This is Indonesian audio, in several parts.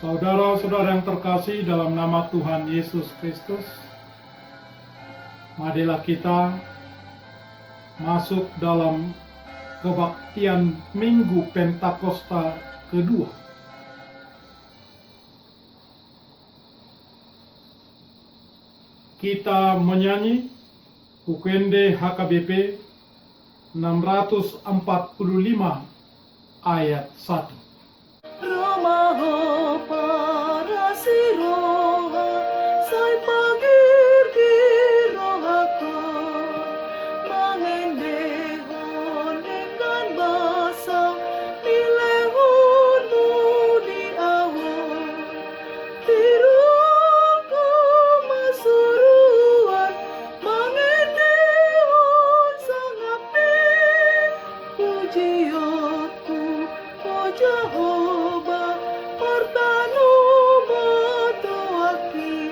Saudara-saudara yang terkasih dalam nama Tuhan Yesus Kristus, marilah kita masuk dalam kebaktian Minggu Pentakosta kedua. Kita menyanyi Ukende HKBP 645 ayat 1. Romaho para siroha sai pagir rohaka mangendehon dengan basa milehonu di awal tiruku masuruan mangendehon sangapi pujiotku Jehovah pertanu batuaki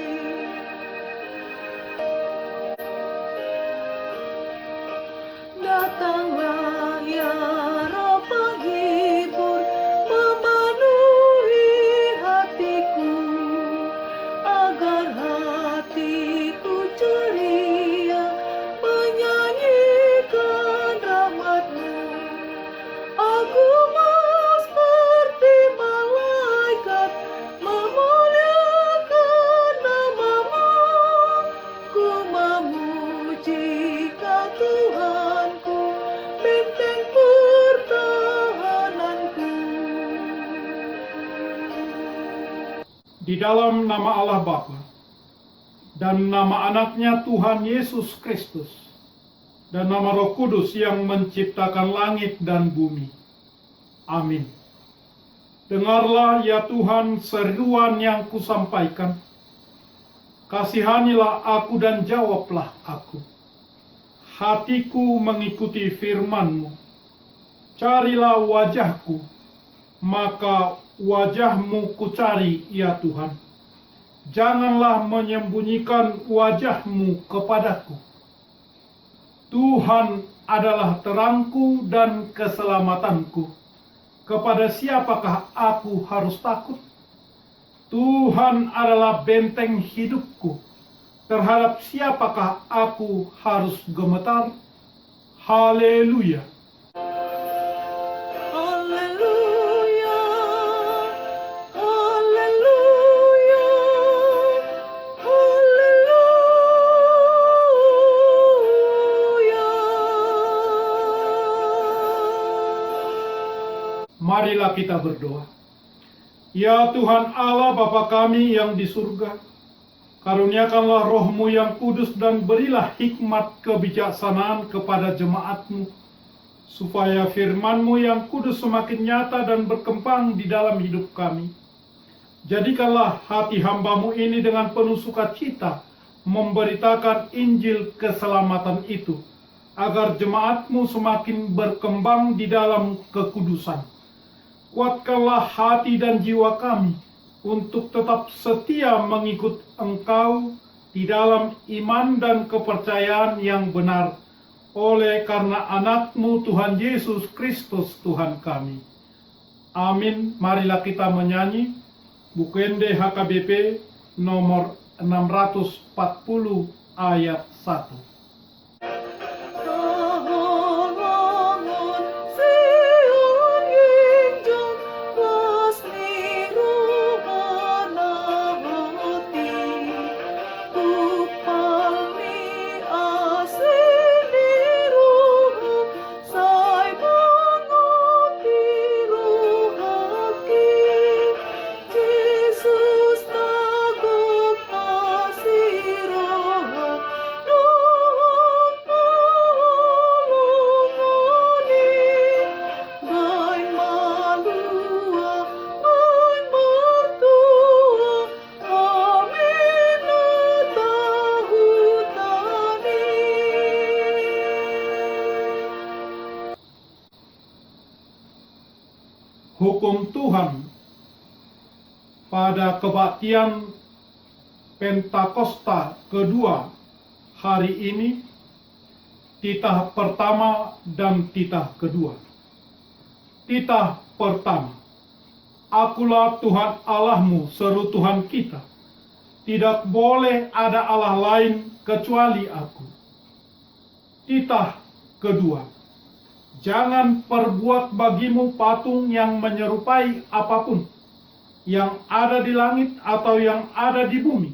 datanglah ya roh penghibur memenuhi hatiku agar hatiku ceria menyanyikan rahmat-Mu. Aku seperti malaikat memuliakan nama-Mu. Ku memuji Kau Tuhanku, benteng pertahananku. Di dalam nama Allah Bapa dan nama anaknya Tuhan Yesus Kristus dan nama Roh Kudus yang menciptakan langit dan bumi. Amin. Dengarlah ya Tuhan seruan yang kusampaikan. Kasihanilah aku dan jawablah aku. Hatiku mengikuti firman-Mu. Carilah wajah-Ku, maka wajah-Mu kucari ya Tuhan. Janganlah menyembunyikan wajah-Mu kepadaku. Tuhan adalah terangku dan keselamatanku. Kepada siapakah aku harus takut? Tuhan adalah benteng hidupku. Terhadap siapakah aku harus gemetar? Haleluya. Haleluya, haleluya, haleluya. Marilah kita berdoa. Ya Tuhan Allah Bapa kami yang di surga, karuniakanlah Roh-Mu yang kudus dan berilah hikmat kebijaksanaan kepada jemaat-Mu, supaya firman-Mu yang kudus semakin nyata dan berkembang di dalam hidup kami. Jadikanlah hati hamba-Mu ini dengan penuh sukacita memberitakan Injil keselamatan itu, agar jemaat-Mu semakin berkembang di dalam kekudusan. Kuatkanlah hati dan jiwa kami untuk tetap setia mengikut Engkau di dalam iman dan kepercayaan yang benar, oleh karena anak-Mu Tuhan Yesus Kristus Tuhan kami. Amin. Marilah kita menyanyi Bukende HKBP nomor 640 ayat 1. Hukum Tuhan pada kebaktian Pentakosta kedua hari ini, titah pertama dan titah kedua. Titah pertama, Akulah Tuhan Allahmu, seru Tuhan kita. Tidak boleh ada Allah lain kecuali aku. Titah kedua, jangan perbuat bagimu patung yang menyerupai apapun, yang ada di langit atau yang ada di bumi,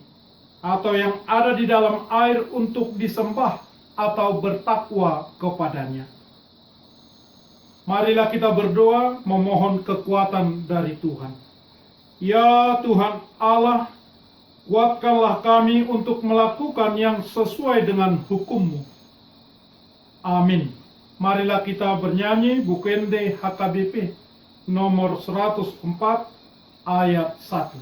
atau yang ada di dalam air untuk disembah atau bertakwa kepadanya. Marilah kita berdoa memohon kekuatan dari Tuhan. Ya Tuhan Allah, kuatkanlah kami untuk melakukan yang sesuai dengan hukum-Mu. Amin. Marilah kita bernyanyi Bukende HKBP nomor 104 ayat 1.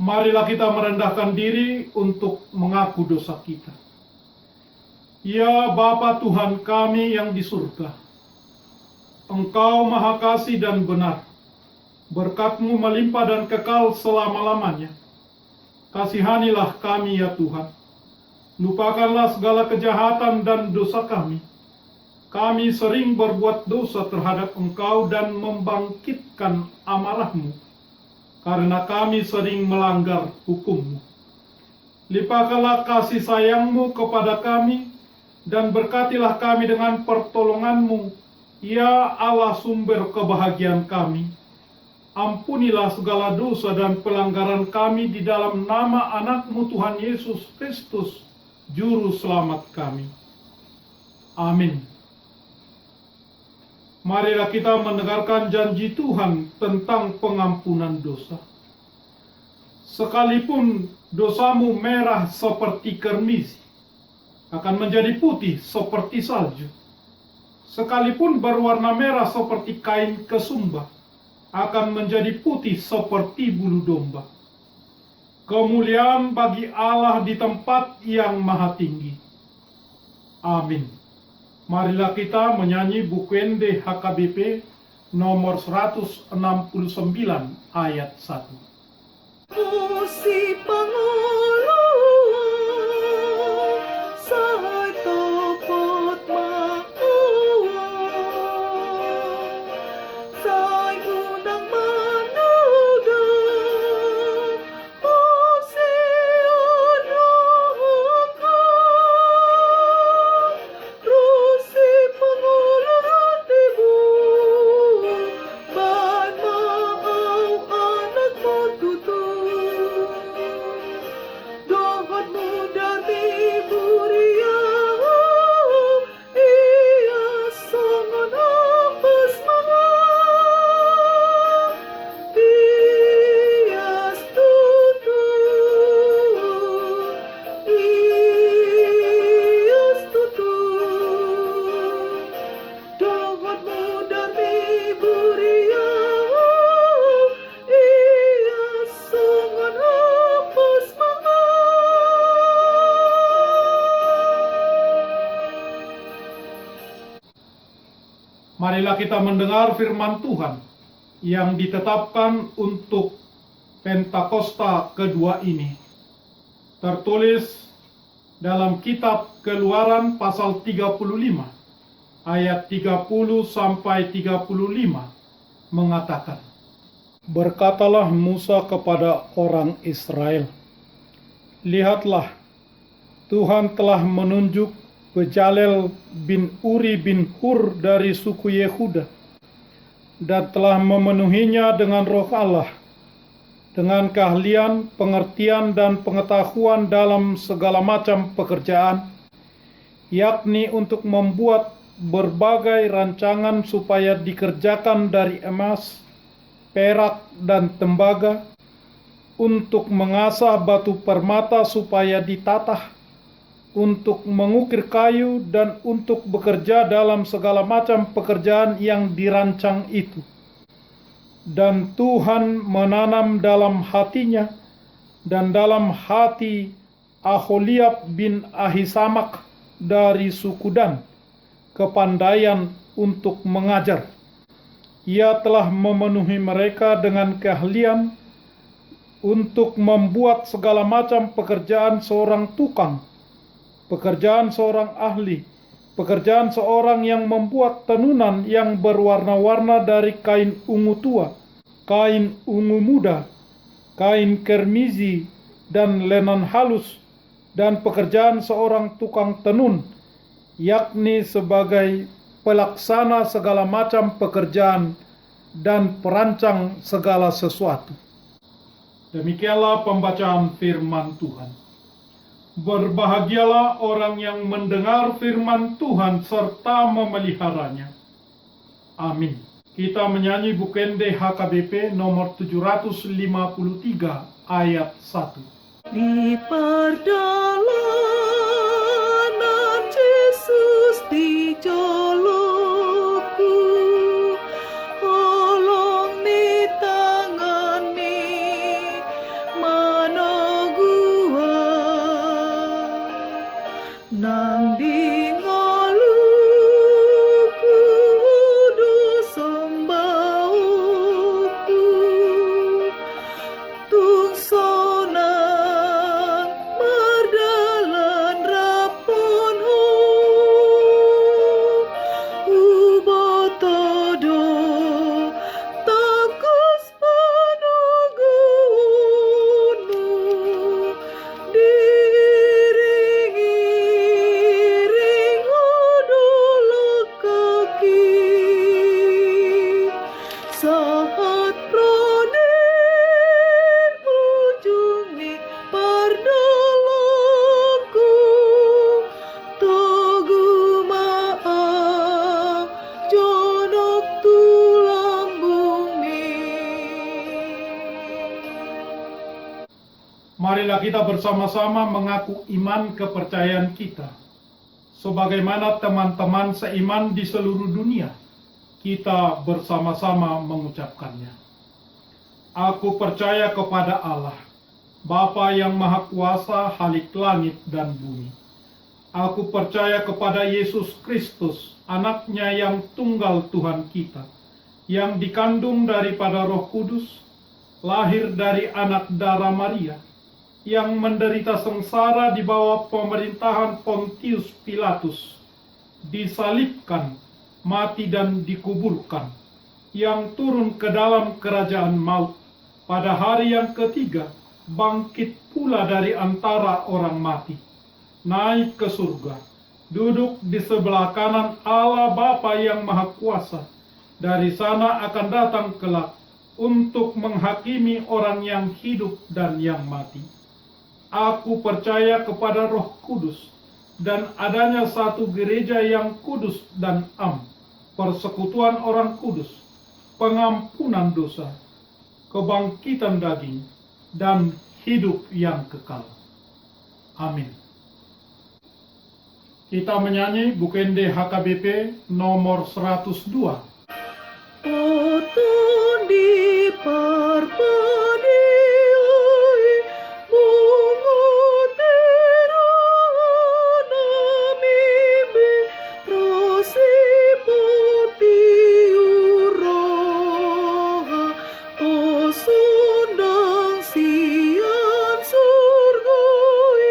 Marilah kita merendahkan diri untuk mengaku dosa kita. Ya Bapa Tuhan kami yang di surga, Engkau Maha Kasih dan benar. Berkat-Mu melimpah dan kekal selama-lamanya. Kasihanilah kami ya Tuhan. Lupakanlah segala kejahatan dan dosa kami. Kami sering berbuat dosa terhadap Engkau dan membangkitkan amarah-Mu, karena kami sering melanggar hukum-Mu. Limpahkanlah kasih sayang-Mu kepada kami, dan berkatilah kami dengan pertolongan-Mu, ya Allah sumber kebahagiaan kami. Ampunilah segala dosa dan pelanggaran kami di dalam nama anak-Mu Tuhan Yesus Kristus, Juru Selamat kami. Amin. Marilah kita mendengarkan janji Tuhan tentang pengampunan dosa. Sekalipun dosamu merah seperti kermis, akan menjadi putih seperti salju. Sekalipun berwarna merah seperti kain kesumba, akan menjadi putih seperti bulu domba. Kemuliaan bagi Allah di tempat yang maha tinggi. Amin. Marilah kita menyanyi Bukende HKBP nomor 169 ayat 1. Pusi Pangulo sa topot makuha sa unang manuda Pusi Anuka Pusi Pangulo Tibu Ba't maaw anak mo tutu Dohot mo dami buria Iya songon apas mga Iyas tutu Iyas tutu Dohot mo dami buria Iyas songon apas mga Marilah kita mendengar firman Tuhan yang ditetapkan untuk Pentakosta kedua ini. Tertulis dalam kitab Keluaran pasal 35 ayat 30 sampai 35 mengatakan, Berkatalah Musa kepada orang Israel, Lihatlah, Tuhan telah menunjuk Bezalel bin Uri bin Hur dari suku Yehuda, dan telah memenuhinya dengan roh Allah, dengan keahlian, pengertian, dan pengetahuan dalam segala macam pekerjaan, yakni untuk membuat berbagai rancangan supaya dikerjakan dari emas, perak, dan tembaga, untuk mengasah batu permata supaya ditatah, untuk mengukir kayu, dan untuk bekerja dalam segala macam pekerjaan yang dirancang itu. Dan Tuhan menanam dalam hatinya dan dalam hati Aholiab bin Ahisamak dari suku Dan kepandaian untuk mengajar. Ia telah memenuhi mereka dengan keahlian untuk membuat segala macam pekerjaan seorang tukang, pekerjaan seorang ahli, pekerjaan seorang yang membuat tenunan yang berwarna-warna dari kain ungu tua, kain ungu muda, kain kermizi, dan lenan halus, dan pekerjaan seorang tukang tenun, yakni sebagai pelaksana segala macam pekerjaan dan perancang segala sesuatu. Demikianlah pembacaan firman Tuhan. Berbahagialah orang yang mendengar firman Tuhan serta memeliharanya. Amin. Kita menyanyi Bukende HKBP nomor 753 ayat 1. Di perjalanan Yesus di joloku, olong ni tangan ni manogua, nang di ngoluku du sombauku, tung sonang mardalan rapon ho, ubotodo takus panugunu, diiring-iring odol kaki, saat pronen ujung ni pardaloku, togu maaf jonok tulang bumi. Marilah kita bersama-sama mengaku iman kepercayaan kita. Sebagaimana teman-teman seiman di seluruh dunia, kita bersama-sama mengucapkannya. Aku percaya kepada Allah, Bapa yang Maha Kuasa, Halik langit dan bumi. Aku percaya kepada Yesus Kristus, anaknya yang tunggal Tuhan kita, yang dikandung daripada Roh Kudus, lahir dari anak darah Maria, yang menderita sengsara di bawah pemerintahan Pontius Pilatus, disalibkan, mati dan dikuburkan, yang turun ke dalam kerajaan maut, pada hari yang ketiga bangkit pula dari antara orang mati, naik ke surga, duduk di sebelah kanan Allah Bapa yang Maha Kuasa. Dari sana akan datang kelak untuk menghakimi orang yang hidup dan yang mati. Aku percaya kepada Roh Kudus dan adanya satu gereja yang kudus dan am, persekutuan orang kudus, pengampunan dosa, kebangkitan daging, dan hidup yang kekal. Amin. Kita menyanyi Bukende HKBP nomor 102. Potong di parpadioi bungo terana mimbe prosipoti uroha o sundang sian surgoi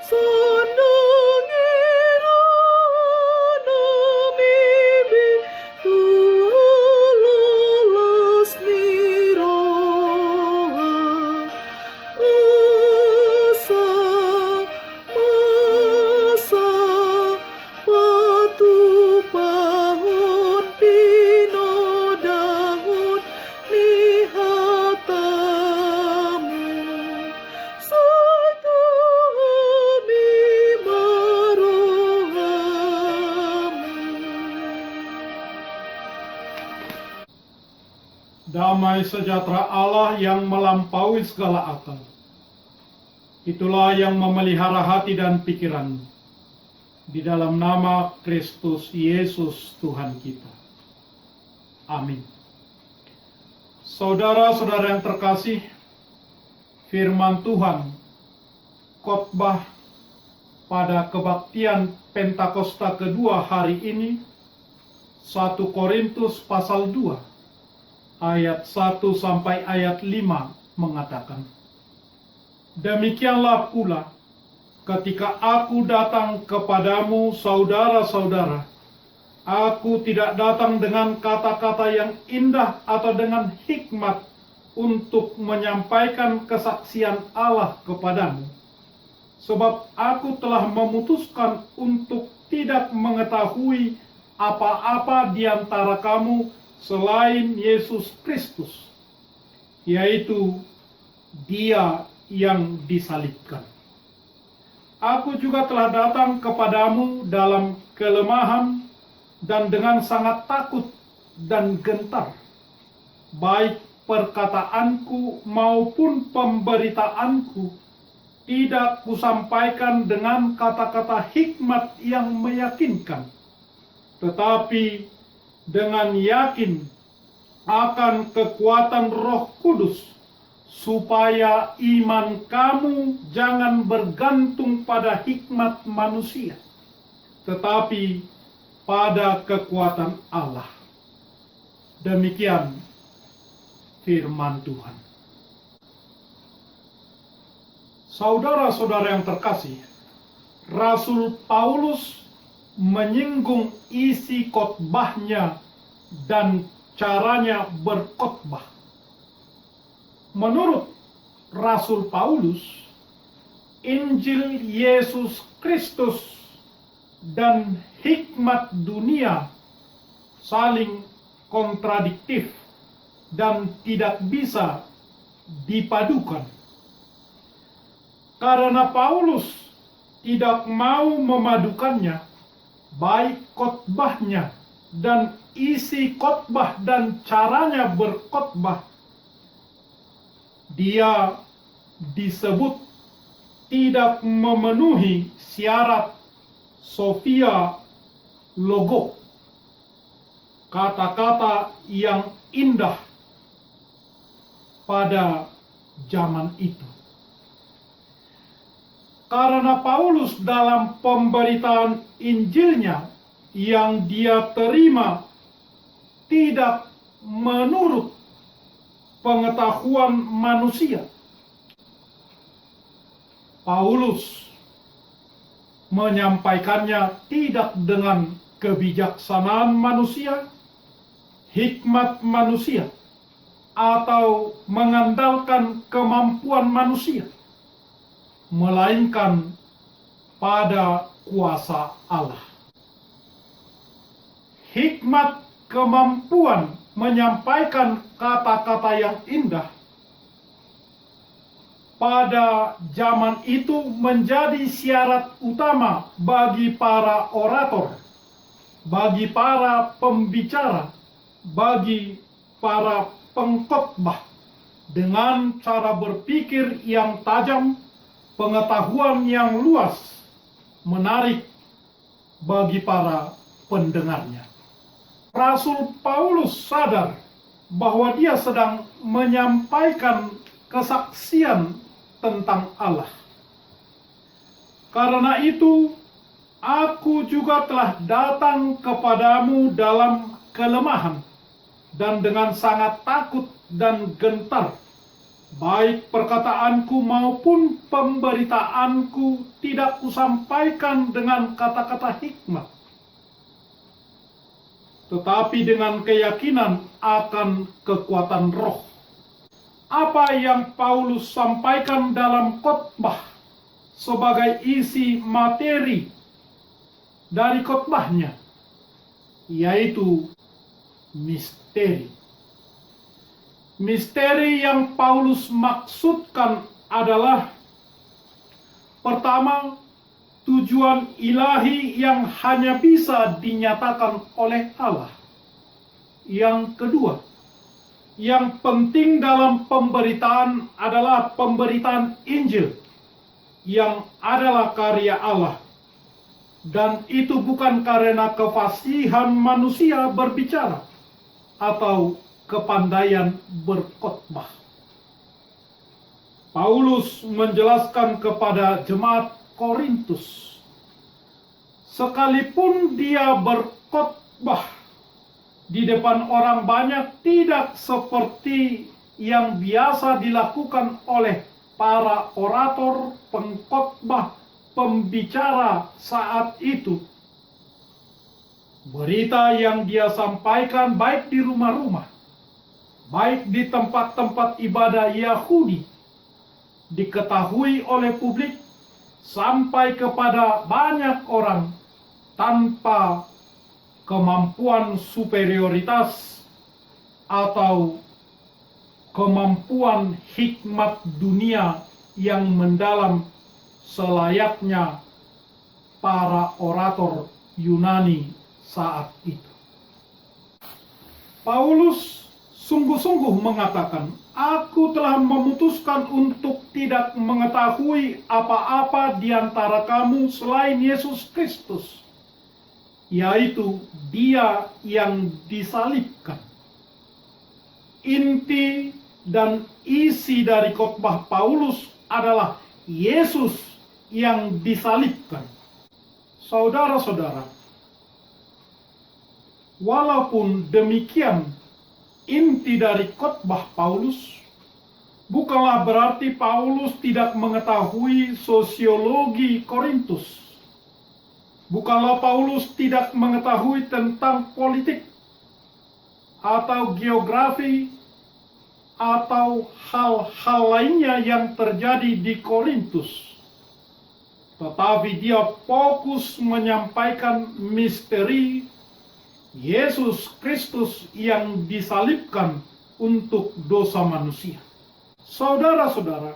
sondang irana mimbe tu lolos niro damai sejahtera Allah yang melampaui segala akal. Itulah yang memelihara hati dan pikiranmu. Di dalam nama Kristus Yesus Tuhan kita. Amin. Saudara-saudara yang terkasih, firman Tuhan, khotbah pada kebaktian Pentakosta kedua hari ini, 1 Korintus pasal 2, ayat 1 sampai ayat 5 mengatakan, demikianlah pula ketika aku datang kepadamu, saudara-saudara, aku tidak datang dengan kata-kata yang indah atau dengan hikmat untuk menyampaikan kesaksian Allah kepadamu. Sebab aku telah memutuskan untuk tidak mengetahui apa-apa di antara kamu selain Yesus Kristus, yaitu Dia yang disalibkan. Aku juga telah datang kepadamu dalam kelemahan dan dengan sangat takut dan gentar. Baik perkataanku maupun pemberitaanku tidak kusampaikan dengan kata-kata hikmat yang meyakinkan, tetapi dengan yakin akan kekuatan Roh Kudus, supaya iman kamu jangan bergantung pada hikmat manusia, tetapi pada kekuatan Allah. Demikian firman Tuhan. Saudara-saudara yang terkasih, Rasul Paulus menyinggung isi khotbahnya dan caranya berkhotbah. Menurut Rasul Paulus, Injil Yesus Kristus dan hikmat dunia saling kontradiktif dan tidak bisa dipadukan. Karena Paulus tidak mau memadukannya, baik khotbahnya dan isi khotbah dan caranya berkhotbah, dia disebut tidak memenuhi syarat Sophia Logo, kata-kata yang indah pada zaman itu. Karena Paulus dalam pemberitaan Injilnya yang dia terima tidak menurut pengetahuan manusia, Paulus menyampaikannya tidak dengan kebijaksanaan manusia, hikmat manusia, atau mengandalkan kemampuan manusia, melainkan pada kuasa Allah. Hikmat kemampuan menyampaikan kata-kata yang indah pada zaman itu menjadi syarat utama bagi para orator, bagi para pembicara, bagi para pengkhotbah, dengan cara berpikir yang tajam, pengetahuan yang luas, menarik bagi para pendengarnya. Rasul Paulus sadar bahwa dia sedang menyampaikan kesaksian tentang Allah. Karena itu, aku juga telah datang kepadamu dalam kelemahan dan dengan sangat takut dan gentar. Baik perkataanku maupun pemberitaanku tidak kusampaikan dengan kata-kata hikmat, tetapi dengan keyakinan akan kekuatan roh. Apa yang Paulus sampaikan dalam khotbah sebagai isi materi dari khotbahnya, yaitu misteri. Misteri yang Paulus maksudkan adalah, pertama, tujuan ilahi yang hanya bisa dinyatakan oleh Allah. Yang kedua, Yang penting dalam pemberitaan adalah pemberitaan Injil yang adalah karya Allah. Dan itu bukan karena kefasihan manusia berbicara atau kepandaian berkhotbah. Paulus menjelaskan kepada jemaat Korintus, sekalipun dia berkhotbah di depan orang banyak tidak seperti yang biasa dilakukan oleh para orator, pengkhotbah, pembicara saat itu. Berita yang dia sampaikan baik di rumah-rumah, baik di tempat-tempat ibadah Yahudi, diketahui oleh publik sampai kepada banyak orang tanpa kemampuan superioritas atau kemampuan hikmat dunia yang mendalam selayaknya para orator Yunani saat itu. Paulus sungguh-sungguh mengatakan, "Aku telah memutuskan untuk tidak mengetahui apa-apa di antara kamu selain Yesus Kristus, yaitu Dia yang disalibkan." Inti dan isi dari khotbah Paulus adalah Yesus yang disalibkan. Saudara-saudara, walaupun demikian inti dari khotbah Paulus, bukanlah berarti Paulus tidak mengetahui sosiologi Korintus. Bukanlah Paulus tidak mengetahui tentang politik atau geografi atau hal-hal lainnya yang terjadi di Korintus. Tetapi dia fokus menyampaikan misteri Yesus Kristus yang disalibkan untuk dosa manusia. Saudara-saudara,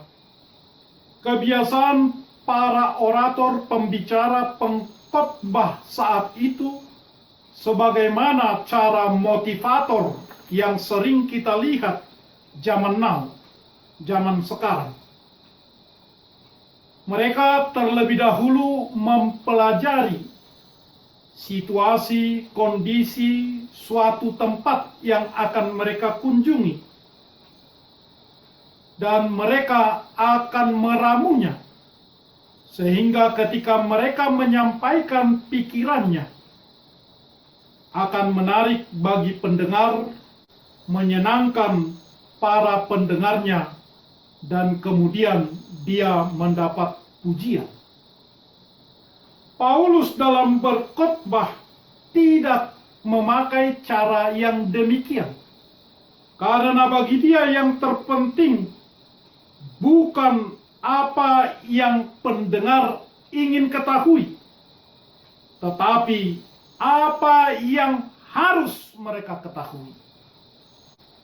kebiasaan para orator, pembicara, pengkhotbah saat itu, sebagaimana cara motivator yang sering kita lihat zaman now, zaman sekarang. Mereka terlebih dahulu mempelajari situasi, kondisi, suatu tempat yang akan mereka kunjungi. Dan mereka akan meramunya. Sehingga ketika mereka menyampaikan pikirannya, akan menarik bagi pendengar, menyenangkan para pendengarnya, dan kemudian dia mendapat pujian. Paulus dalam berkhotbah tidak memakai cara yang demikian. Karena bagi dia yang terpenting bukan apa yang pendengar ingin ketahui, tetapi apa yang harus mereka ketahui.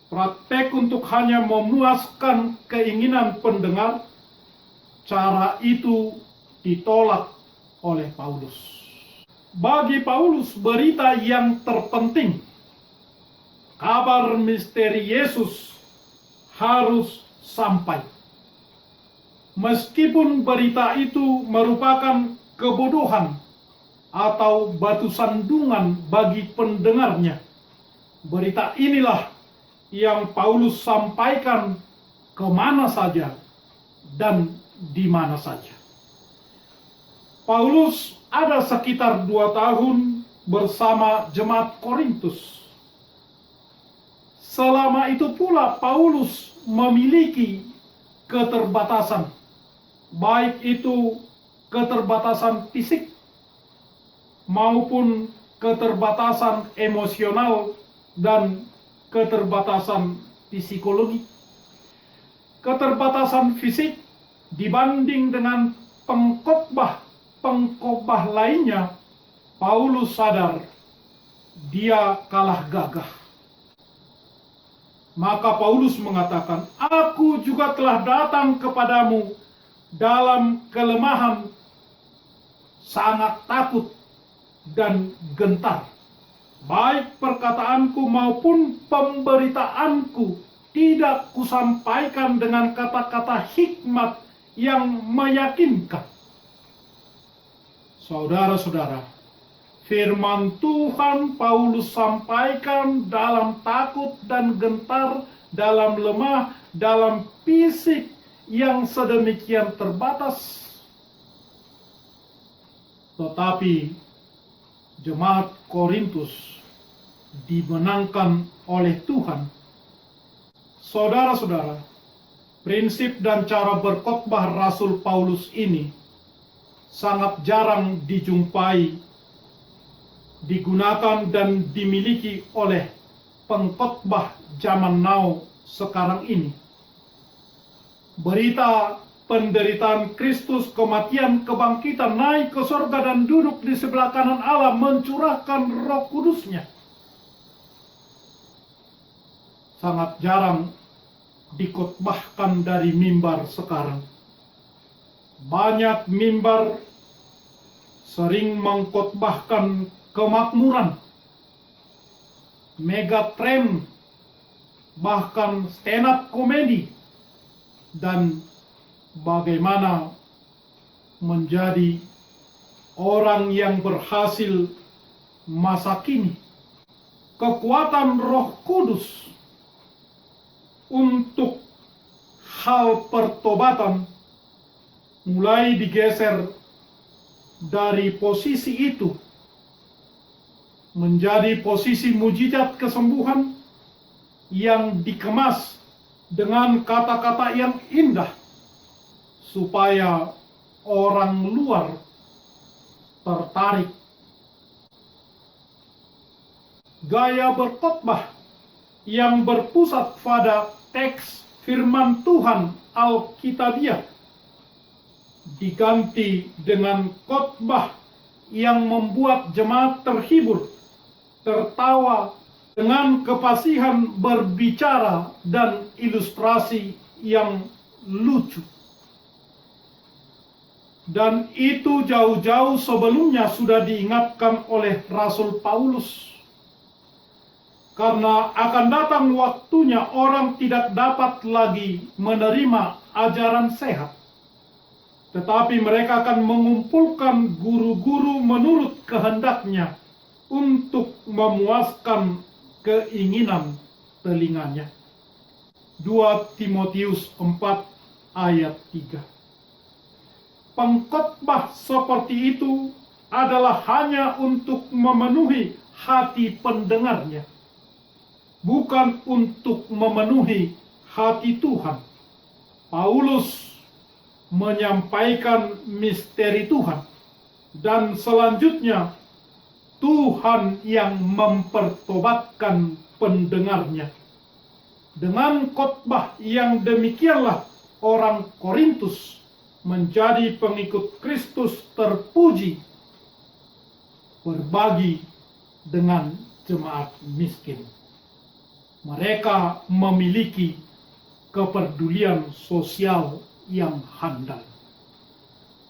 Praktek untuk hanya memuaskan keinginan pendengar, cara itu ditolak oleh Paulus. Bagi Paulus, berita yang terpenting, kabar misteri Yesus, harus sampai. Meskipun berita itu merupakan kebodohan atau batu sandungan bagi pendengarnya, berita inilah yang Paulus sampaikan kemana saja dan di mana saja. Paulus ada sekitar 2 tahun bersama jemaat Korintus. Selama itu pula Paulus memiliki keterbatasan, baik itu keterbatasan fisik maupun keterbatasan emosional dan keterbatasan psikologi. Keterbatasan fisik dibanding dengan pengkhotbah lainnya, Paulus sadar dia kalah gagah. Maka Paulus mengatakan, "Aku juga telah datang kepadamu dalam kelemahan, sangat takut dan gentar. Baik perkataanku maupun pemberitaanku tidak kusampaikan dengan kata-kata hikmat yang meyakinkan. Saudara-saudara, firman Tuhan Paulus sampaikan dalam takut dan gentar, dalam lemah, dalam fisik yang sedemikian terbatas. Tetapi jemaat Korintus dimenangkan oleh Tuhan. Saudara-saudara, prinsip dan cara berkhotbah Rasul Paulus ini sangat jarang dijumpai, digunakan dan dimiliki oleh pengkhotbah zaman now sekarang ini. Berita penderitaan Kristus, kematian, kebangkitan, naik ke surga dan duduk di sebelah kanan Allah, mencurahkan Roh Kudus-Nya, sangat jarang dikhotbahkan dari mimbar sekarang. Banyak mimbar sering mengkhotbahkan kemakmuran, megatrend, bahkan stand up komedi, dan bagaimana menjadi orang yang berhasil masa kini. Kekuatan Roh Kudus untuk hal pertobatan mulai digeser dari posisi itu menjadi posisi mujizat kesembuhan yang dikemas dengan kata-kata yang indah supaya orang luar tertarik. Gaya berkhotbah yang berpusat pada teks firman Tuhan Alkitabiah diganti dengan khotbah yang membuat jemaat terhibur, tertawa, dengan kefasihan berbicara dan ilustrasi yang lucu. Dan itu jauh-jauh sebelumnya sudah diingatkan oleh Rasul Paulus. Karena akan datang waktunya orang tidak dapat lagi menerima ajaran sehat, tetapi mereka akan mengumpulkan guru-guru menurut kehendaknya untuk memuaskan keinginan telinganya. 2 Timotius 4 ayat 3. Pengkhotbah seperti itu adalah hanya untuk memenuhi hati pendengarnya, bukan untuk memenuhi hati Tuhan. Paulus menyampaikan misteri Tuhan, dan selanjutnya Tuhan yang mempertobatkan pendengarnya. Dengan khotbah yang demikianlah orang Korintus menjadi pengikut Kristus terpuji, berbagi dengan jemaat miskin. Mereka memiliki kepedulian sosial yang handal.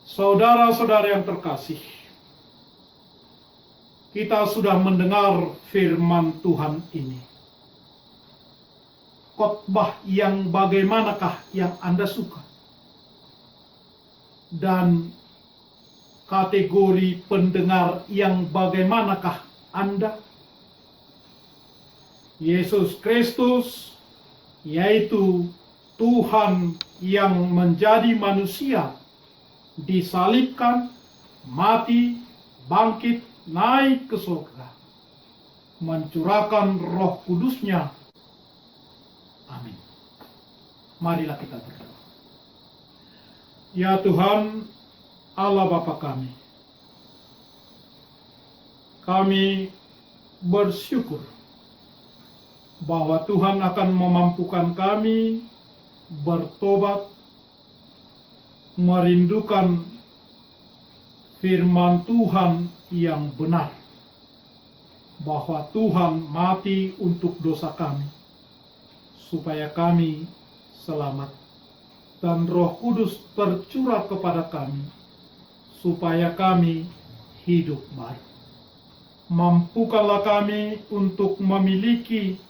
Saudara-saudara yang terkasih, kita sudah mendengar firman Tuhan ini. Khotbah yang bagaimanakah yang Anda suka? Dan kategori pendengar yang bagaimanakah Anda? Yesus Kristus, yaitu Tuhan yang menjadi manusia, disalibkan, mati, bangkit, naik ke surga, mencurahkan Roh Kudus-Nya. Amin. Marilah kita berdoa. Ya Tuhan, Allah Bapa kami bersyukur bahwa Tuhan akan memampukan kami bertobat, merindukan firman Tuhan yang benar, bahwa Tuhan mati untuk dosa kami, supaya kami selamat, dan Roh Kudus tercurah kepada kami, supaya kami hidup baru. Mampukanlah kami untuk memiliki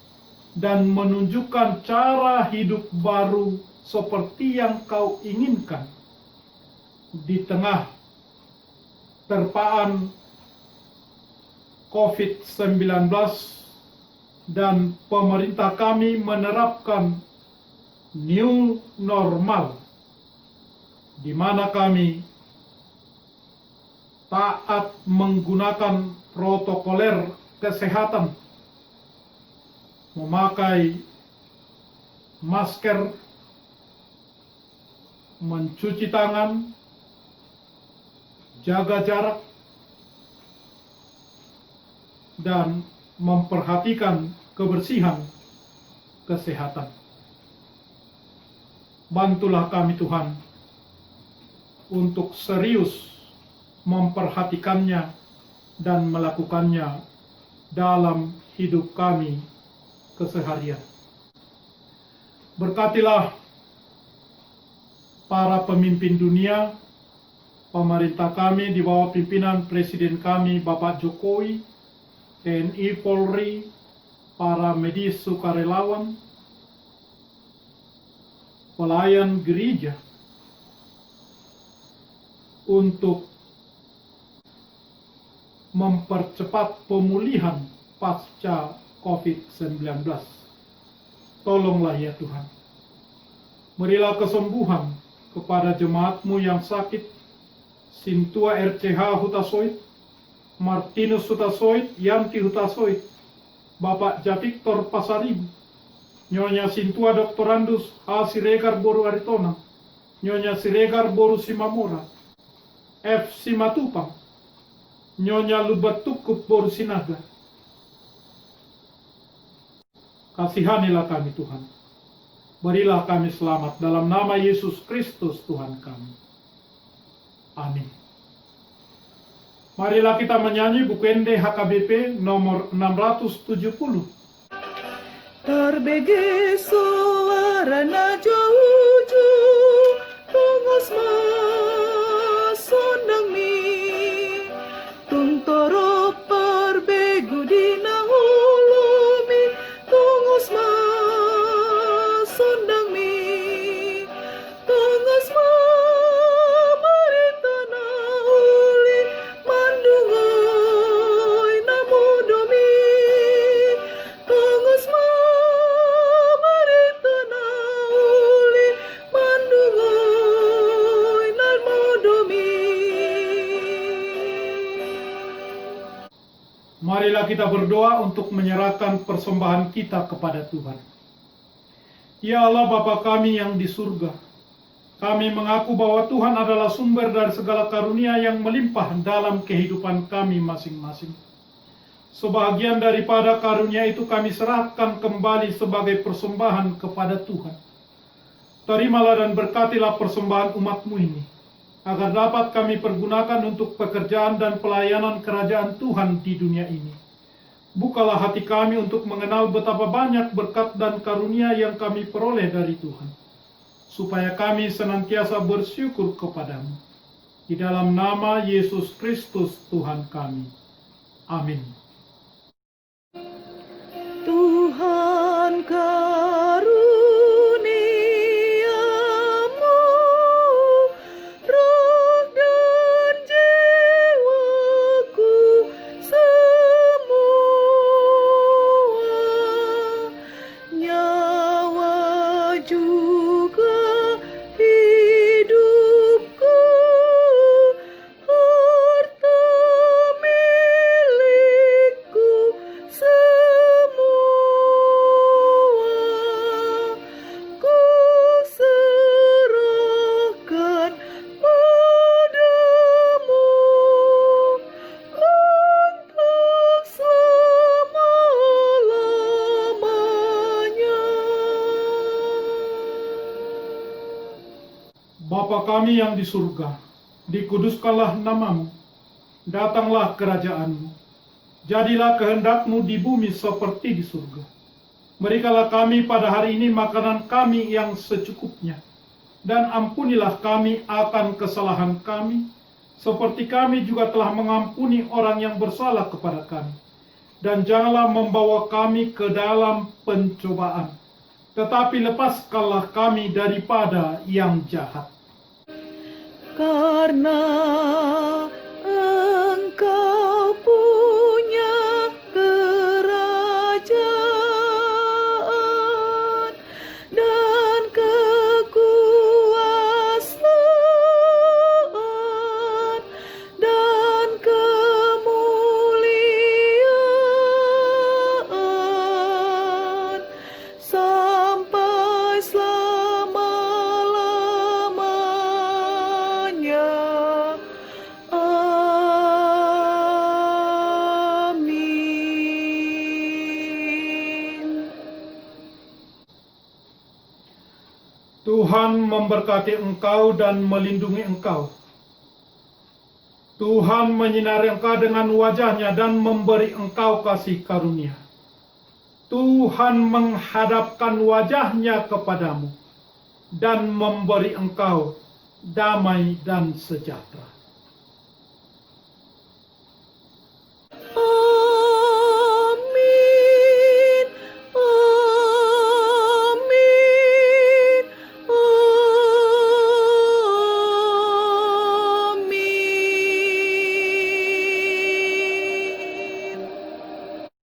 dan menunjukkan cara hidup baru seperti yang Kau inginkan di tengah terpaan COVID-19, dan pemerintah kami menerapkan new normal, di mana kami taat menggunakan protokoler kesehatan, memakai masker, mencuci tangan, jaga jarak, dan memperhatikan kebersihan kesehatan. Bantulah kami Tuhan untuk serius memperhatikannya dan melakukannya dalam hidup kami keseharian. Berkatilah para pemimpin dunia, pemerintah kami di bawah pimpinan Presiden kami Bapak Jokowi, TNI Polri, para medis sukarelawan, pelayan gereja, untuk mempercepat pemulihan pasca COVID-19. Tolonglah ya Tuhan. Berilah kesembuhan kepada jemaat-Mu yang sakit, Sintua RCH Hutasoit, Martinus Hutasoit, Yanti Hutasoit, Bapak Javictor Pasaribu, Nyonya Sintua Doktorandus H. Siregar Boru Aritona, Nyonya Siregar Boru Simamora, F. Simatupang, Nyonya Lubatukut Boru Sinaga. Kasihanilah kami Tuhan. Berilah kami selamat dalam nama Yesus Kristus Tuhan kami. Amin. Marilah kita menyanyi buku ND HKBP nomor 670. Terbege suara na jauh-jauh, tongos masondang mi, tung toro perbegu di nahulumi, tongos masondang mi, tongos marita nahuli, mandungoy namudomi, tongos marita nahuli, mandungoy namudomi. Marilah kita berdoa untuk menyerahkan persembahan kita kepada Tuhan. Ya Allah Bapa kami yang di surga, kami mengaku bahwa Tuhan adalah sumber dari segala karunia yang melimpah dalam kehidupan kami masing-masing. Sebahagian daripada karunia itu kami serahkan kembali sebagai persembahan kepada Tuhan. Terimalah dan berkatilah persembahan umat-Mu ini, agar dapat kami pergunakan untuk pekerjaan dan pelayanan kerajaan Tuhan di dunia ini. Bukalah hati kami untuk mengenal betapa banyak berkat dan karunia yang kami peroleh dari Tuhan, supaya kami senantiasa bersyukur kepadamu. Di dalam nama Yesus Kristus Tuhan kami. Amin. Tuhan karuniamu, roh dan jiwaku semua, nyawa juga hidupku, harta milikku semua, ku serahkan padamu untuk selama-lamanya. Bapa kami yang di surga, dikuduskanlah namamu, datanglah kerajaanmu, jadilah kehendak-Mu di bumi seperti di surga. Berikanlah kami pada hari ini makanan kami yang secukupnya, dan ampunilah kami akan kesalahan kami, seperti kami juga telah mengampuni orang yang bersalah kepada kami. dan janganlah membawa kami ke dalam pencobaan, tetapi lepaskanlah kami daripada yang jahat. Karena Engkau punya kerajaan dan kekuasaan dan kemuliaan sampai selama-lamanya. Amin. Tuhan memberkati engkau dan melindungi engkau. Tuhan menyinari engkau dengan wajah-Nya dan memberi engkau kasih karunia. Tuhan menghadapkan wajah-Nya kepadamu dan memberi engkau damai dan sejahtera.